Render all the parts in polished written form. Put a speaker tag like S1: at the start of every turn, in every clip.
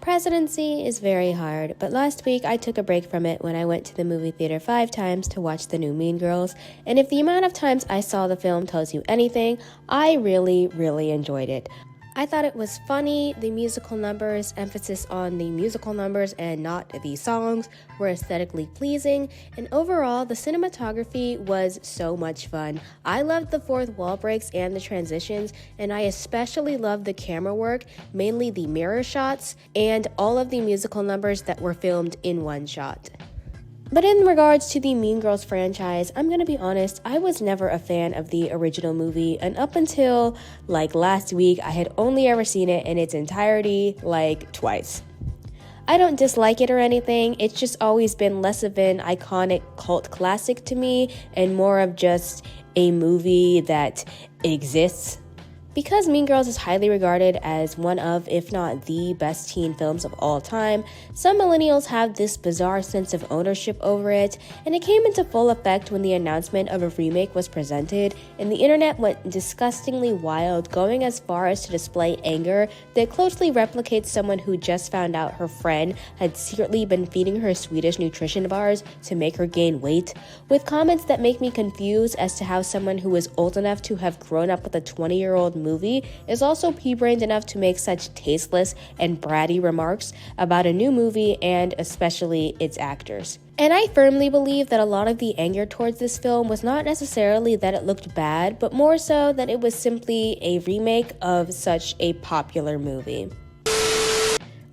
S1: Presidency is very hard, but last week I took a break from it when I went to the movie theater 5 times to watch the new Mean Girls, and if the amount of times I saw the film tells you anything, I really enjoyed it. I thought it was funny, the musical numbers, emphasis on the musical numbers and not the songs, were aesthetically pleasing, and overall, the cinematography was so much fun. I loved the fourth wall breaks and the transitions, and I especially loved the camera work, mainly the mirror shots, and all of the musical numbers that were filmed in one shot. But in regards to the Mean Girls franchise, I'm gonna be honest, I was never a fan of the original movie, and up until last week, I had only ever seen it in its entirety twice. I don't dislike it or anything, it's just always been less of an iconic cult classic to me and more of just a movie that exists. Because Mean Girls is highly regarded as one of, if not the best teen films of all time, some millennials have this bizarre sense of ownership over it, and it came into full effect when the announcement of a remake was presented, and the internet went disgustingly wild, going as far as to display anger that closely replicates someone who just found out her friend had secretly been feeding her Swedish nutrition bars to make her gain weight, with comments that make me confused as to how someone who is old enough to have grown up with a 20-year-old movie is also pea-brained enough to make such tasteless and bratty remarks about a new movie and especially its actors. And I firmly believe that a lot of the anger towards this film was not necessarily that it looked bad, but more so that it was simply a remake of such a popular movie.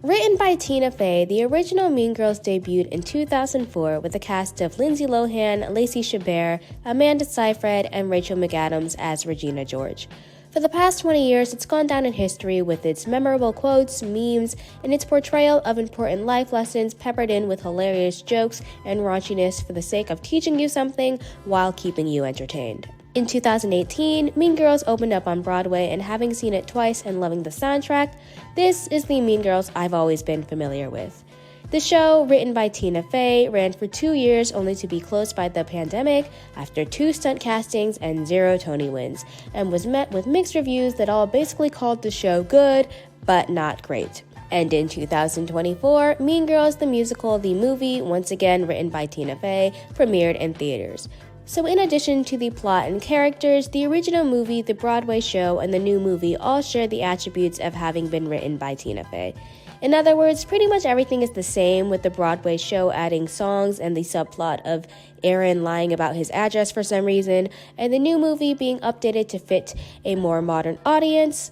S1: Written by Tina Fey, the original Mean Girls debuted in 2004 with a cast of Lindsay Lohan, Lacey Chabert, Amanda Seyfried, and Rachel McAdams as Regina George. For the past 20 years, it's gone down in history with its memorable quotes, memes, and its portrayal of important life lessons peppered in with hilarious jokes and raunchiness for the sake of teaching you something while keeping you entertained. In 2018, Mean Girls opened up on Broadway, and having seen it twice and loving the soundtrack, this is the Mean Girls I've always been familiar with. The show, written by Tina Fey, ran for 2 years only to be closed by the pandemic after 2 stunt castings and 0 Tony wins, and was met with mixed reviews that all basically called the show good, but not great. And in 2024, Mean Girls the Musical, the movie, once again written by Tina Fey, premiered in theaters. So in addition to the plot and characters, the original movie, the Broadway show, and the new movie all share the attributes of having been written by Tina Fey. In other words, pretty much everything is the same, with the Broadway show adding songs and the subplot of Aaron lying about his address for some reason, and the new movie being updated to fit a more modern audience.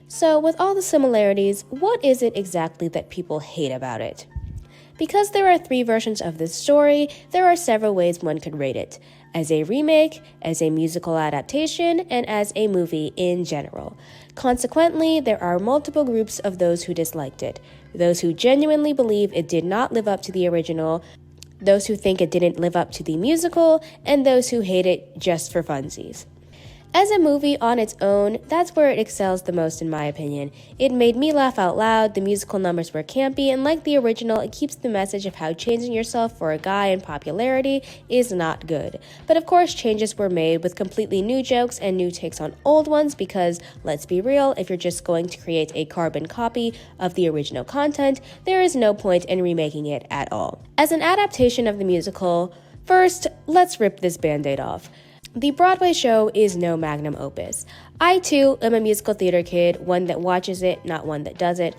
S1: So with all the similarities, what is it exactly that people hate about it? Because there are 3 versions of this story, there are several ways one could rate it: as a remake, as a musical adaptation, and as a movie in general. Consequently, there are multiple groups of those who disliked it. Those who genuinely believe it did not live up to the original, those who think it didn't live up to the musical, and those who hate it just for funsies. As a movie on its own, that's where it excels the most in my opinion. It made me laugh out loud, the musical numbers were campy, and like the original, it keeps the message of how changing yourself for a guy in popularity is not good. But of course, changes were made with completely new jokes and new takes on old ones because, let's be real, if you're just going to create a carbon copy of the original content, there is no point in remaking it at all. As an adaptation of the musical, first, let's rip this band-aid off. The Broadway show is no magnum opus. I, too, am a musical theater kid, one that watches it, not one that does it.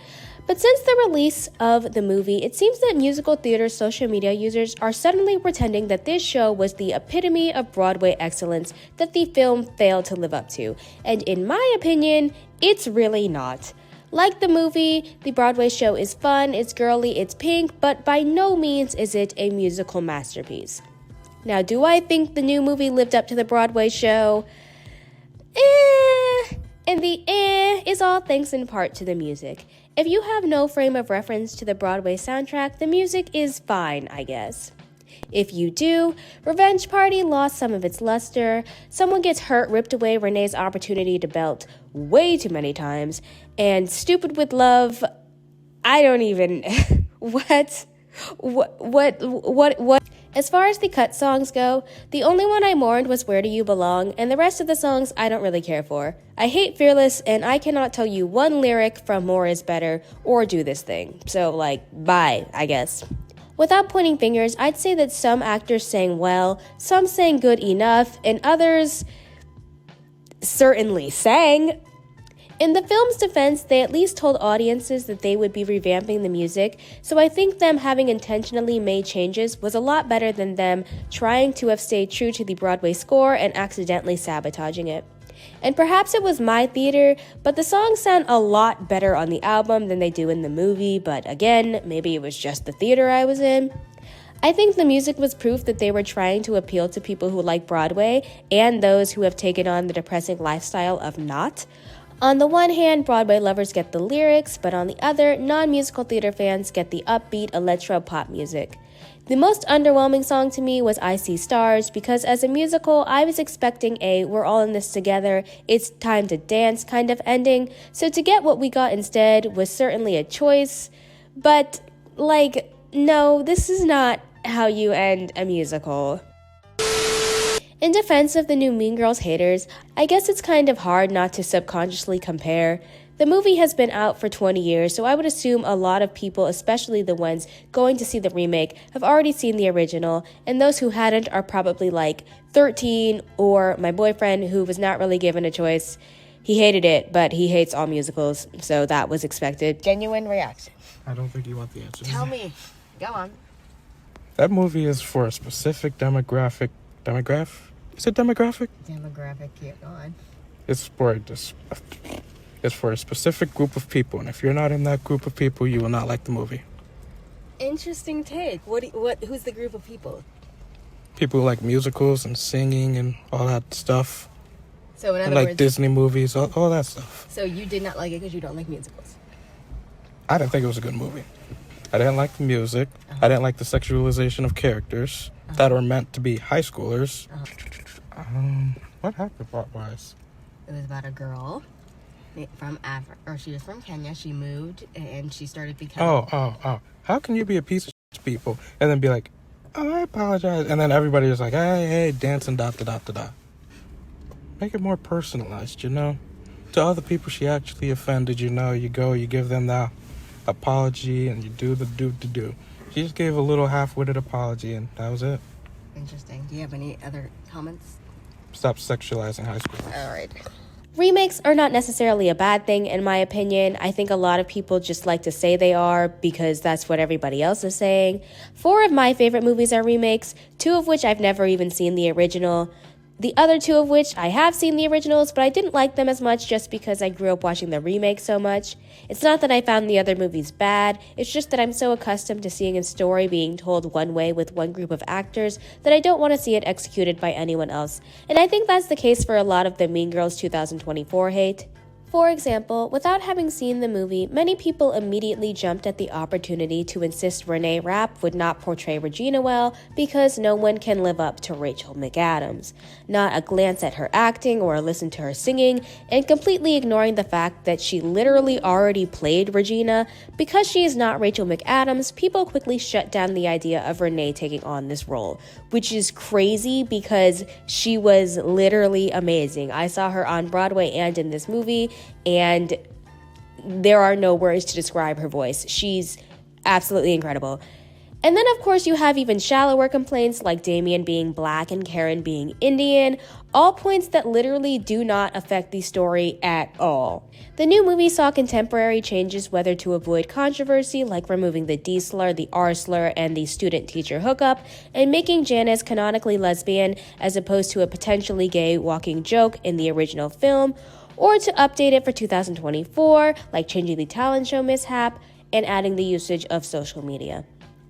S1: But since the release of the movie, it seems that musical theater social media users are suddenly pretending that this show was the epitome of Broadway excellence that the film failed to live up to. And in my opinion, it's really not. Like the movie, the Broadway show is fun, it's girly, it's pink, but by no means is it a musical masterpiece. Now, do I think the new movie lived up to the Broadway show? And the is all thanks in part to the music. If you have no frame of reference to the Broadway soundtrack, the music is fine, I guess. If you do, Revenge Party lost some of its luster, Someone Gets Hurt ripped away Renee's opportunity to belt way too many times, and Stupid with Love, I don't even... What? As far as the cut songs go, the only one I mourned was Where Do You Belong, and the rest of the songs I don't really care for. I hate Fearless, and I cannot tell you one lyric from More Is Better or Do This Thing. So, bye, I guess. Without pointing fingers, I'd say that some actors sang well, some sang good enough, and others certainly sang. In the film's defense, they at least told audiences that they would be revamping the music, so I think them having intentionally made changes was a lot better than them trying to have stayed true to the Broadway score and accidentally sabotaging it. And perhaps it was my theater, but the songs sound a lot better on the album than they do in the movie, but again, maybe it was just the theater I was in. I think the music was proof that they were trying to appeal to people who like Broadway and those who have taken on the depressing lifestyle of not. On the one hand, Broadway lovers get the lyrics, but on the other, non-musical theater fans get the upbeat electro-pop music. The most underwhelming song to me was I See Stars because as a musical, I was expecting a we're all in this together, it's time to dance kind of ending, so to get what we got instead was certainly a choice, but no, this is not how you end a musical. In defense of the new Mean Girls haters, I guess it's kind of hard not to subconsciously compare. The movie has been out for 20 years, so I would assume a lot of people, especially the ones going to see the remake, have already seen the original, and those who hadn't are probably 13, or my boyfriend who was not really given a choice. He hated it, but he hates all musicals, so that was expected. Genuine reaction.
S2: I don't think you want the answer.
S3: Tell me. Go on.
S2: That movie is for a specific demographic. Is it demographic?
S3: Demographic, yeah, go on.
S2: It's for a specific group of people, and if you're not in that group of people, you will not like the movie.
S3: Interesting take. Who's the group of people?
S2: People who like musicals and singing and all that stuff.
S3: So in
S2: and
S3: other words,
S2: Disney movies, all that stuff.
S3: So you did not like it because you don't like musicals?
S2: I didn't think it was a good movie. I didn't like the music. I didn't like the sexualization of characters that were meant to be high schoolers. What happened plot-wise?
S3: It was about a girl from Africa, or she was from Kenya. She moved and she started becoming...
S2: Oh. How can you be a piece of people and then be like, oh, I apologize, and then everybody was like, hey, dancing, da-da-da-da-da. Make it more personalized, To other people she actually offended, you go, you give them the apology, and you do the do. She just gave a little half-witted apology, and that was it.
S3: Interesting. Do you have any other comments?
S2: Stop sexualizing high school.
S3: All right.
S1: Remakes are not necessarily a bad thing, in my opinion. I think a lot of people just like to say they are because that's what everybody else is saying. 4 of my favorite movies are remakes, 2 of which I've never even seen the original. The other 2 of which I have seen the originals, but I didn't like them as much just because I grew up watching the remake so much. It's not that I found the other movies bad, it's just that I'm so accustomed to seeing a story being told one way with one group of actors that I don't want to see it executed by anyone else. And I think that's the case for a lot of the Mean Girls 2024 hate. For example, without having seen the movie, many people immediately jumped at the opportunity to insist Renee Rapp would not portray Regina well because no one can live up to Rachel McAdams. Not a glance at her acting or a listen to her singing, and completely ignoring the fact that she literally already played Regina. Because she is not Rachel McAdams, people quickly shut down the idea of Renee taking on this role, which is crazy because she was literally amazing. I saw her on Broadway and in this movie, and there are no words to describe her voice. She's absolutely incredible. And then, of course, you have even shallower complaints like Damien being black and Karen being Indian, all points that literally do not affect the story at all. The new movie saw contemporary changes whether to avoid controversy, like removing the D slur, the R slur, and the student-teacher hookup, and making Janice canonically lesbian as opposed to a potentially gay walking joke in the original film, or to update it for 2024, like changing the talent show mishap and adding the usage of social media.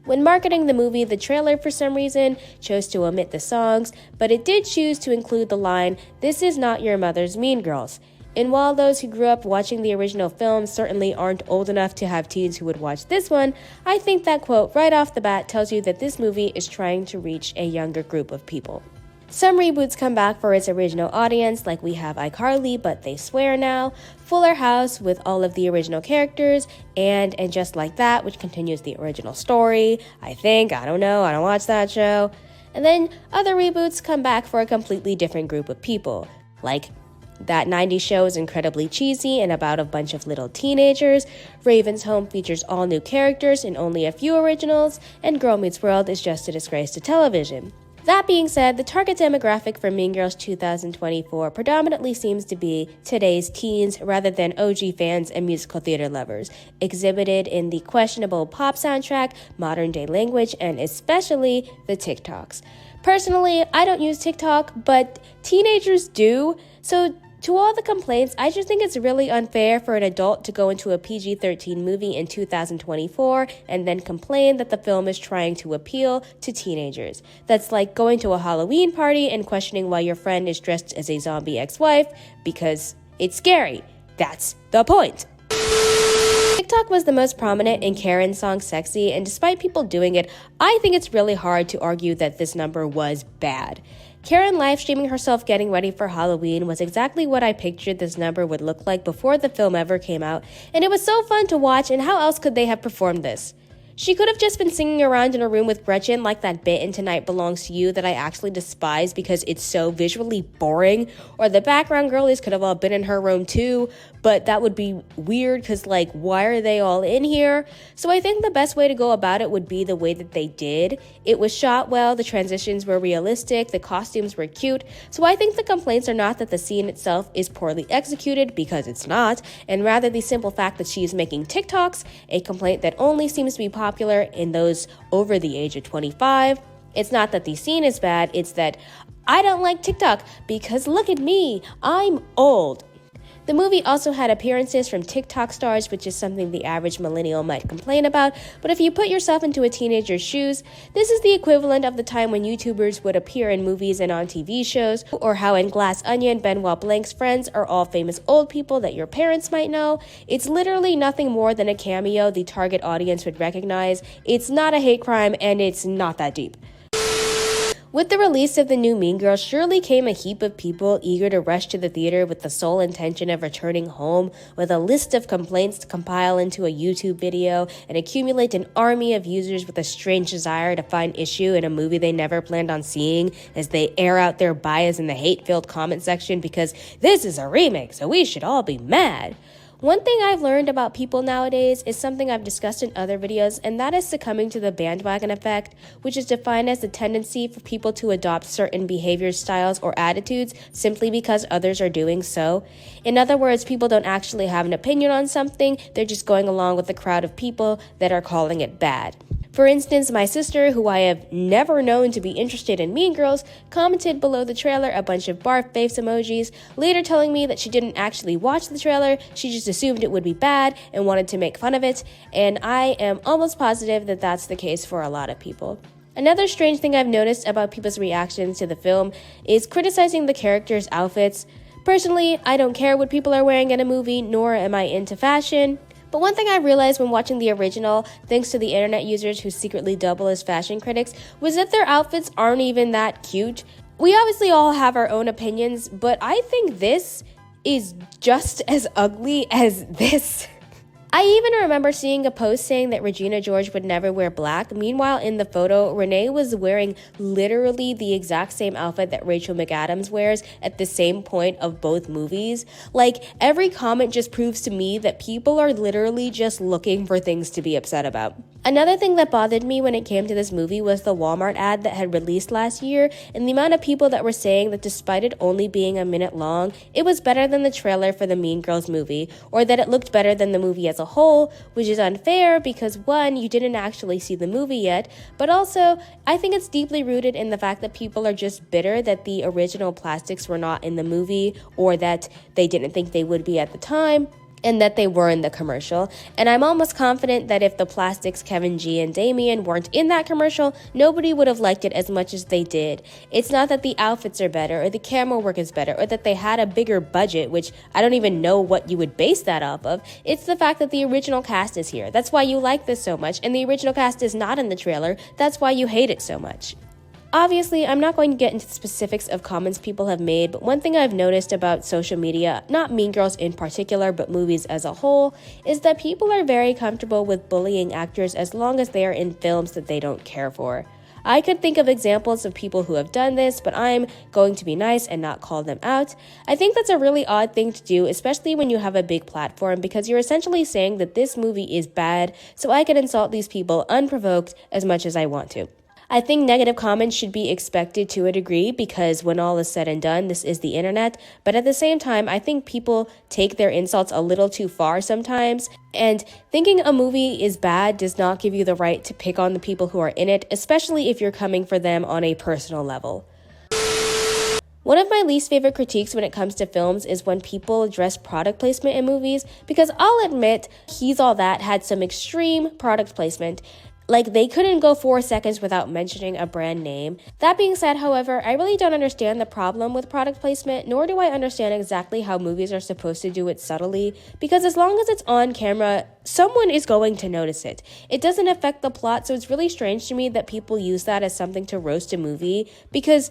S1: When marketing the movie, the trailer, for some reason, chose to omit the songs, but it did choose to include the line, "This is not your mother's Mean Girls." And while those who grew up watching the original film certainly aren't old enough to have teens who would watch this one, I think that quote right off the bat tells you that this movie is trying to reach a younger group of people. Some reboots come back for its original audience, like we have iCarly, but they swear now, Fuller House with all of the original characters, and Just Like That, which continues the original story, I don't know, I don't watch that show. And then other reboots come back for a completely different group of people, like That 90s Show is incredibly cheesy and about a bunch of little teenagers, Raven's Home features all new characters and only a few originals, and Girl Meets World is just a disgrace to television. That being said, the target demographic for Mean Girls 2024 predominantly seems to be today's teens rather than OG fans and musical theater lovers, exhibited in the questionable pop soundtrack, modern day language, and especially the TikToks. Personally, I don't use TikTok, but teenagers do, so to all the complaints, I just think it's really unfair for an adult to go into a PG-13 movie in 2024 and then complain that the film is trying to appeal to teenagers. That's like going to a Halloween party and questioning why your friend is dressed as a zombie ex-wife because it's scary. That's the point. TikTok was the most prominent in Karen's song Sexy, and despite people doing it, I think it's really hard to argue that this number was bad. Karen live streaming herself getting ready for Halloween was exactly what I pictured this number would look like before the film ever came out, and it was so fun to watch, and how else could they have performed this? She could have just been singing around in a room with Gretchen like that bit in Tonight Belongs to You that I actually despise because it's so visually boring, or the background girlies could have all been in her room too, but that would be weird because why are they all in here? So I think the best way to go about it would be the way that they did. It was shot well, the transitions were realistic, the costumes were cute, so I think the complaints are not that the scene itself is poorly executed, because it's not, and rather the simple fact that she is making TikToks, a complaint that only seems to be popular in those over the age of 25. It's not that the scene is bad, it's that I don't like TikTok because look at me, I'm old. The movie also had appearances from TikTok stars, which is something the average millennial might complain about, but if you put yourself into a teenager's shoes, this is the equivalent of the time when YouTubers would appear in movies and on TV shows, or how in Glass Onion, Benoit Blanc's friends are all famous old people that your parents might know. It's literally nothing more than a cameo the target audience would recognize. It's not a hate crime, and it's not that deep. With the release of the new Mean Girls, surely came a heap of people eager to rush to the theater with the sole intention of returning home with a list of complaints to compile into a YouTube video and accumulate an army of users with a strange desire to find issue in a movie they never planned on seeing as they air out their bias in the hate-filled comment section because this is a remake, so we should all be mad. One thing I've learned about people nowadays is something I've discussed in other videos, and that is succumbing to the bandwagon effect, which is defined as the tendency for people to adopt certain behaviors, styles, or attitudes simply because others are doing so. In other words, people don't actually have an opinion on something, they're just going along with the crowd of people that are calling it bad. For instance, my sister, who I have never known to be interested in Mean Girls, commented below the trailer a bunch of barf face emojis, later telling me that she didn't actually watch the trailer, she just assumed it would be bad and wanted to make fun of it, and I am almost positive that that's the case for a lot of people. Another strange thing I've noticed about people's reactions to the film is criticizing the characters' outfits. Personally, I don't care what people are wearing in a movie, nor am I into fashion. But one thing I realized when watching the original, thanks to the internet users who secretly double as fashion critics, was that their outfits aren't even that cute. We obviously all have our own opinions, but I think this is just as ugly as this. I even remember seeing a post saying that Regina George would never wear black. Meanwhile, in the photo, Renee was wearing literally the exact same outfit that Rachel McAdams wears at the same point of both movies. Every comment just proves to me that people are literally just looking for things to be upset about. Another thing that bothered me when it came to this movie was the Walmart ad that had released last year, and the amount of people that were saying that despite it only being a minute long, it was better than the trailer for the Mean Girls movie, or that it looked better than the movie as a whole, which is unfair because one, you didn't actually see the movie yet, but also, I think it's deeply rooted in the fact that people are just bitter that the original plastics were not in the movie, or that they didn't think they would be at the time, and that they were in the commercial. And I'm almost confident that if the plastics Kevin G and Damien weren't in that commercial, nobody would have liked it as much as they did. It's not that the outfits are better, or the camera work is better, or that they had a bigger budget, which I don't even know what you would base that off of. It's the fact that the original cast is here. That's why you like this so much, and the original cast is not in the trailer. That's why you hate it so much. Obviously, I'm not going to get into the specifics of comments people have made, but one thing I've noticed about social media, not Mean Girls in particular, but movies as a whole, is that people are very comfortable with bullying actors as long as they are in films that they don't care for. I could think of examples of people who have done this, but I'm going to be nice and not call them out. I think that's a really odd thing to do, especially when you have a big platform, because you're essentially saying that this movie is bad, so I can insult these people unprovoked as much as I want to. I think negative comments should be expected to a degree because when all is said and done, this is the internet. But at the same time, I think people take their insults a little too far sometimes. And thinking a movie is bad does not give you the right to pick on the people who are in it, especially if you're coming for them on a personal level. One of my least favorite critiques when it comes to films is when people address product placement in movies, because I'll admit He's All That had some extreme product placement. Like, they couldn't go 4 seconds without mentioning a brand name. That being said, however, I really don't understand the problem with product placement, nor do I understand exactly how movies are supposed to do it subtly, because as long as it's on camera, someone is going to notice it. It doesn't affect the plot, so it's really strange to me that people use that as something to roast a movie, because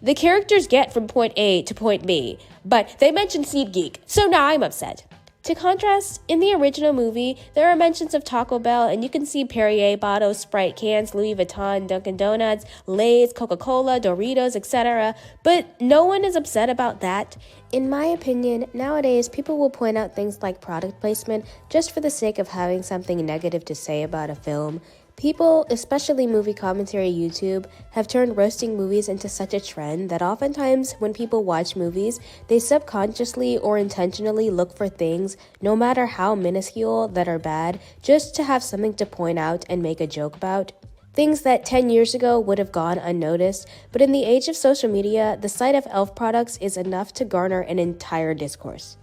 S1: the characters get from point A to point B, but they mention SeatGeek, so now I'm upset. To contrast, in the original movie, there are mentions of Taco Bell, and you can see Perrier bottles, Sprite cans, Louis Vuitton, Dunkin' Donuts, Lay's, Coca-Cola, Doritos, etc., but no one is upset about that. In my opinion, nowadays, people will point out things like product placement just for the sake of having something negative to say about a film. People, especially movie commentary YouTube, have turned roasting movies into such a trend that oftentimes when people watch movies, they subconsciously or intentionally look for things, no matter how minuscule, that are bad, just to have something to point out and make a joke about. Things that 10 years ago would have gone unnoticed, but in the age of social media, the sight of e.l.f. products is enough to garner an entire discourse.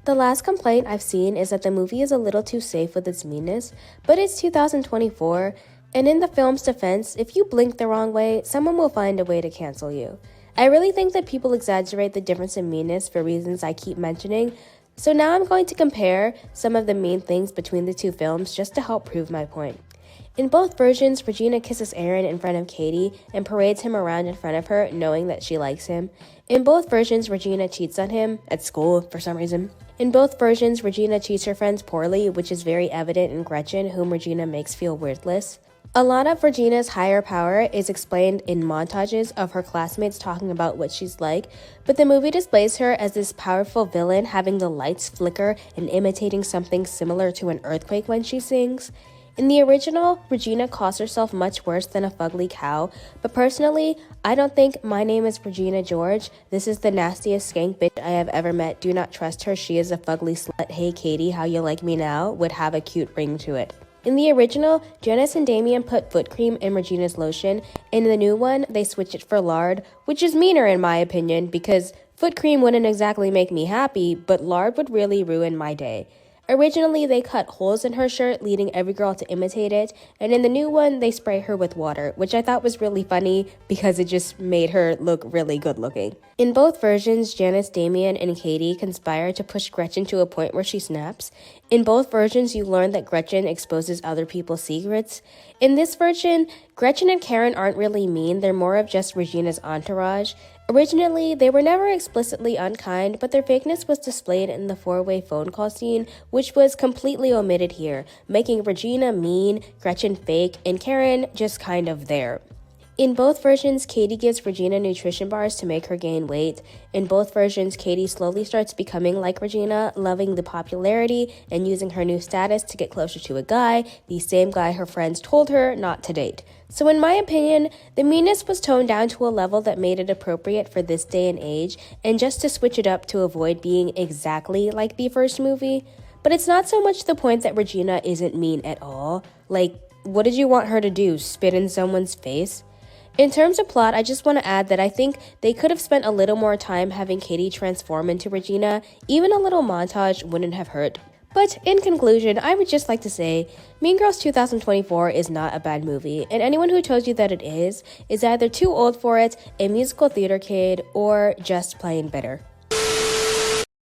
S1: The last complaint I've seen is that the movie is a little too safe with its meanness, but it's 2024, and in the film's defense, if you blink the wrong way, someone will find a way to cancel you. I really think that people exaggerate the difference in meanness for reasons I keep mentioning, so now I'm going to compare some of the mean things between the two films just to help prove my point. In both versions, Regina kisses Aaron in front of Katie and parades him around in front of her, knowing that she likes him. In both versions, Regina cheats on him, at school for some reason. In both versions, Regina treats her friends poorly, which is very evident in Gretchen, whom Regina makes feel worthless. A lot of Regina's higher power is explained in montages of her classmates talking about what she's like, but the movie displays her as this powerful villain having the lights flicker and imitating something similar to an earthquake when she sings. In the original, Regina calls herself much worse than a fugly cow, but personally, I don't think My Name is Regina George, this is the nastiest skank bitch I have ever met, do not trust her, she is a fugly slut, hey Katie, how you like me now, would have a cute ring to it. In the original, Janice and Damien put foot cream in Regina's lotion. In the new one, they switch it for lard, which is meaner in my opinion, because foot cream wouldn't exactly make me happy, but lard would really ruin my day. Originally, they cut holes in her shirt, leading every girl to imitate it, and in the new one, they spray her with water, which I thought was really funny because it just made her look really good looking. In both versions, Janice, Damien, and Katie conspire to push Gretchen to a point where she snaps. In both versions, you learn that Gretchen exposes other people's secrets. In this version, Gretchen and Karen aren't really mean, they're more of just Regina's entourage. Originally, they were never explicitly unkind, but their fakeness was displayed in the four-way phone call scene, which was completely omitted here, making Regina mean, Gretchen fake, and Karen just kind of there. In both versions, Katie gives Regina nutrition bars to make her gain weight. In both versions, Katie slowly starts becoming like Regina, loving the popularity and using her new status to get closer to a guy, the same guy her friends told her not to date. So in my opinion, the meanness was toned down to a level that made it appropriate for this day and age, and just to switch it up to avoid being exactly like the first movie. But it's not so much the point that Regina isn't mean at all. Like, what did you want her to do, spit in someone's face? In terms of plot, I just want to add that I think they could have spent a little more time having Katie transform into Regina. Even a little montage wouldn't have hurt. But in conclusion, I would just like to say, Mean Girls 2024 is not a bad movie, and anyone who tells you that it is either too old for it, a musical theater kid, or just plain bitter.